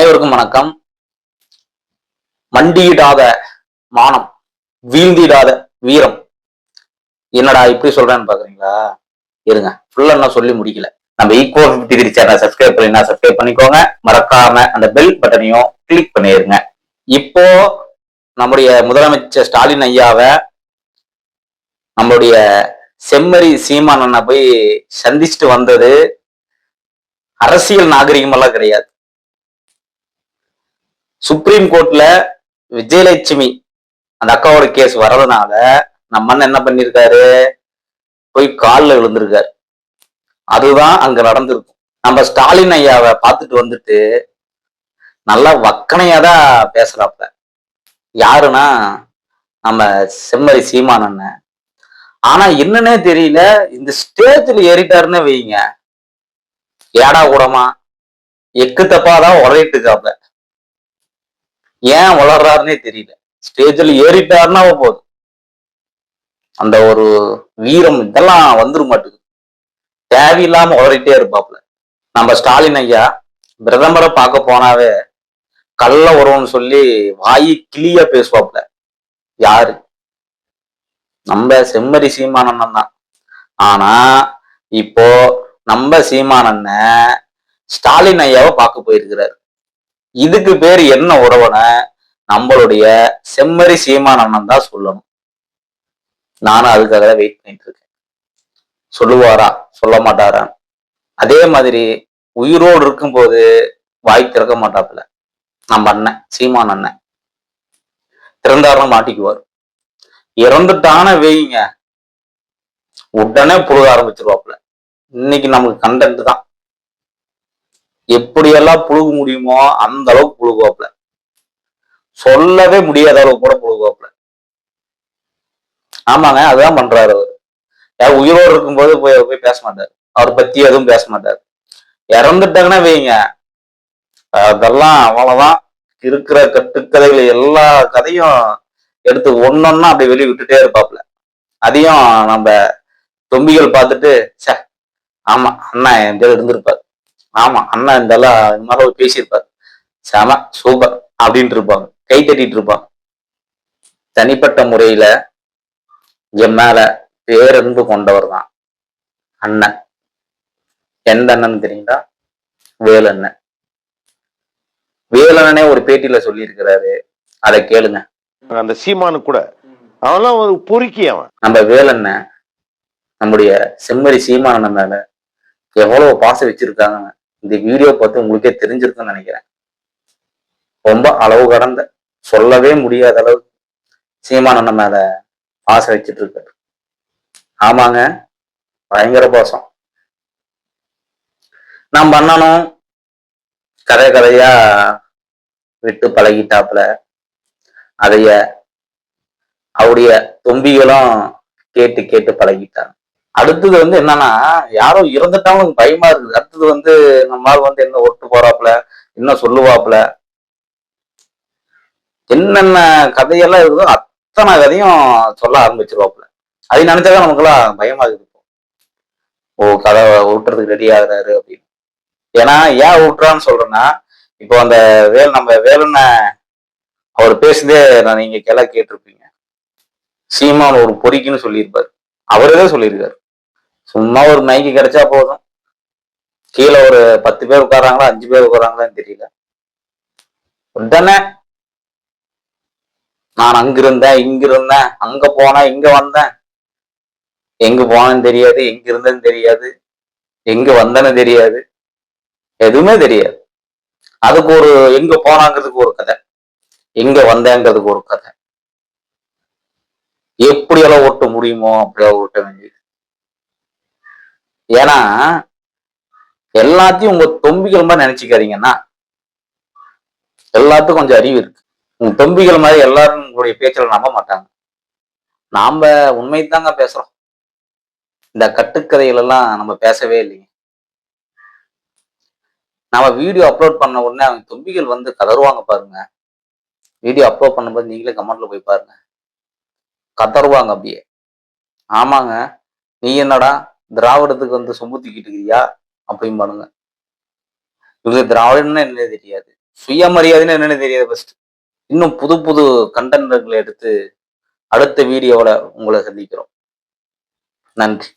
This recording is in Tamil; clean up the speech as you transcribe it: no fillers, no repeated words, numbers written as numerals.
அனைவருக்கும் வணக்கம். மண்டியிடாத மானம், வீழ்ந்திடாத வீரம். என்னடா இப்படி சொல்றேன்னு பாக்குறீங்களா? இருங்க, ஃபுல்லா நான் சொல்லி முடிக்கல. நம்ம ஈக்குவல் 53 சேனலை சப்ஸ்கிரைப் பண்ணினா சப்ஸ்கிரைப் பண்ணிக்கோங்க. மறக்காம அந்த பெல் பட்டனையும் கிளிக் பண்ணிருங்க. இப்போ நம்முடைய முதலமைச்சர் ஸ்டாலின் ஐயாவை நம்மளுடைய செம்மறி சீமான் அண்ணா போய் சந்திச்சுட்டு வந்தது அரசியல் நாகரிகம் எல்லாம் கிடையாது. சுப்ரீம் கோர்ட்ல விஜயலட்சுமி அந்த அக்காவோட கேஸ் வர்றதுனால நம்ம அண்ணன் என்ன பண்ணிருக்காரு, போய் காலில் விழுந்திருக்காரு. அதுதான் அங்க நடந்திருக்கும். நம்ம ஸ்டாலின் ஐயாவை பார்த்துட்டு வந்துட்டு நல்லா வக்கனையாதான் பேசுறாப்ல. யாருன்னா நம்ம செம்மறி சீமான் அண்ணன். ஆனா என்னன்னே தெரியல, இந்த ஸ்டேஜ்ல ஏறிட்டாருன்னு வைங்க, ஏடா கூடமா எக்கு தப்பாதான் உரையிட்டு இருக்காப்ல. ஏன் வளர்றாருன்னே தெரியல. ஸ்டேஜில் ஏறிட்டாருன்னா போதும், அந்த ஒரு வீரம் இதெல்லாம் வந்துரு மாட்டுது. தேவையில்லாம வளரிட்டே இருப்பாப்ல. நம்ம ஸ்டாலின் ஐயா பிரதமரை பார்க்க போனாவே கள்ள உறவுன்னு சொல்லி வாயி கிளியா பேசுவாப்ல. யாரு? நம்ம செம்மறி சீமானண்ணன் தான். ஆனா இப்போ நம்ம சீமானண்ணன் ஸ்டாலின் ஐயாவை பார்க்க போயிருக்கிறாரு. இதுக்கு பேர் என்ன உறவுன்னு நம்மளுடைய செம்மறி சீமானண்ணன் தான் சொல்லணும். நானும் அதுக்காக வெயிட் பண்ணிட்டு இருக்கேன். சொல்லுவாரா சொல்ல மாட்டாரா? அதே மாதிரி உயிரோடு இருக்கும்போது வாய் திறக்க மாட்டாப்புல நம்ம அண்ணன் சீமான் அண்ணன். திறந்தாருன்னு மாட்டிக்குவார். இறந்துட்டான வெயிங்க உடனே புழுக ஆரம்பிச்சிருவாப்புல. இன்னைக்கு நமக்கு கண்டென்ட் தான். எப்படியெல்லாம் புழுக முடியுமோ அந்த அளவுக்கு புழுகுவாப்புல. சொல்லவே முடியாத அளவுக்கு கூட புழுகுவாப்புல. ஆமாங்க, அதுதான் பண்றாரு அவரு. யார் உயிரோடு இருக்கும்போது போய் பேச மாட்டாரு. அவர் பத்தி எதுவும் பேச மாட்டாரு. இறந்துட்டாங்கன்னா வைங்க, அதெல்லாம் அவ்வளவுதான். இருக்கிற கட்டுக்கதைகள் எல்லா கதையும் எடுத்து ஒன்னொன்னா அப்படி வெளியே விட்டுட்டே இருப்பாப்புல. அதையும் நம்ம தொம்பிகள் பார்த்துட்டு, சே ஆமா அண்ணா என் பேர் இருந்திருப்பாரு, ஆமா அண்ணா இதெல்லாம் இந்த மாதிரி பேசியிருப்பாரு, செம சூப்பர் அப்படின்ட்டு இருப்பாங்க, கை தட்டிட்டு இருப்பாங்க. தனிப்பட்ட முறையில என் மேல பேரன்பு கொண்டவர் தான் அண்ணன். எந்த அண்ணன் தெரியுங்களா? வேலண்ணன். வேலண்ணனே ஒரு பேட்டியில சொல்லி இருக்கிறாரு, அதை கேளுங்க. அந்த சீமானு கூட அவன்லாம் ஒரு பொறுக்கி. அவன் நம்ம வேலண்ணன் நம்முடைய செம்மறி சீமானண்ணன் மேல எவ்வளவு பாசம் வச்சிருக்காங்க இந்த வீடியோ பார்த்து உங்களுக்கே தெரிஞ்சிருக்குன்னு நினைக்கிறேன். ரொம்ப அளவு கடந்த, சொல்லவே முடியாத அளவுக்கு சீமானண்ணன் மேல பாசம் வச்சிட்டு இருக்காரு. ஆமாங்க, பயங்கர பாசம். நம்ம அண்ணனும் கதை கதையா விட்டு பழகிட்டாப்புல. அதைய அவருடைய தொம்பிகளும் கேட்டு கேட்டு பழகிட்டாங்க. அடுத்தது என்னன்னா, யாரோ இறந்துட்டாலும் பயமா இருக்குது. அடுத்தது நம்மால் என்ன ஒட்டு போறாப்புல, என்ன சொல்லுவாப்புல, என்னென்ன கதையெல்லாம் இருக்குதோ அத்தனை கதையும் சொல்ல ஆரம்பிச்சிருவாப்புல. அதை நினைச்சாதான் நமக்குலாம் பயமா இருக்குது. ஓ, கதை விட்டுறதுக்கு ரெடி ஆகுறாரு அப்படின்னு. ஏன்னா ஏன் விட்டுறான்னு சொல்றேன்னா, இப்போ அந்த நம்ம வேலுன்னு அவர் பேசுதே நீங்க கேட்டிருப்பீங்க. சீமான் ஒரு பொறிக்குன்னு சொல்லியிருப்பாரு. அவரேதான் சொல்லியிருக்காரு. சும்மா ஒரு மைக்கு கிடைச்சா போதும், கீழே ஒரு 10 பேர் உட்காராங்களா 5 பேர் உட்காராங்களான்னு தெரியல, உடனே நான் அங்கிருந்தேன் இங்கிருந்தேன், அங்க போனேன் இங்க வந்தேன், எங்க போனேன்னு தெரியாது, எங்க இருந்தேன்னு தெரியாது, எங்க வந்தேன்னு தெரியாது, எதுவுமே தெரியாது. அதுக்கு ஒரு எங்க போனாங்கிறதுக்கு ஒரு கதை, எங்க வந்தேங்கிறதுக்கு ஒரு கதை. எப்படியெல்லாம் ஓட்ட முடியுமோ அப்படியே ஓட்ட வேண்டியது. ஏன்னா எல்லாத்தையும் உங்க தொம்பிகள் மாதிரி நினைச்சுக்காதீங்கன்னா, எல்லாத்துக்கும் கொஞ்சம் அறிவு இருக்கு. உங்க தொம்பிகள் மாதிரி எல்லாரும் உங்களுடைய பேச்சில் நம்ப மாட்டாங்க. நாம உண்மைதாங்க பேசுறோம். இந்த கட்டுக்கதைகள் எல்லாம் நம்ம பேசவே இல்லைங்க. நம்ம வீடியோ அப்லோட் பண்ண உடனே அவங்க தொம்பிகள் கதறுவாங்க பாருங்க. வீடியோ அப்லோட் பண்ணும்போது நீங்களே கமெண்ட்ல போய் பாருங்க, கதறுவாங்க அப்படியே. ஆமாங்க, நீ என்னடா திராவிடத்துக்கு சொம்பு தூக்கிட்டு இருக்கிறியா அப்படின்னு பாருங்க. இவங்க திராவிடம்னா என்னன்னே தெரியாது. சுயமரியாதைன்னு என்னன்னு தெரியாது ஃபர்ஸ்ட். இன்னும் புது புது கண்டென்ட்களை எடுத்து அடுத்த வீடியோவில் உங்களை சந்திக்கிறோம். நன்றி.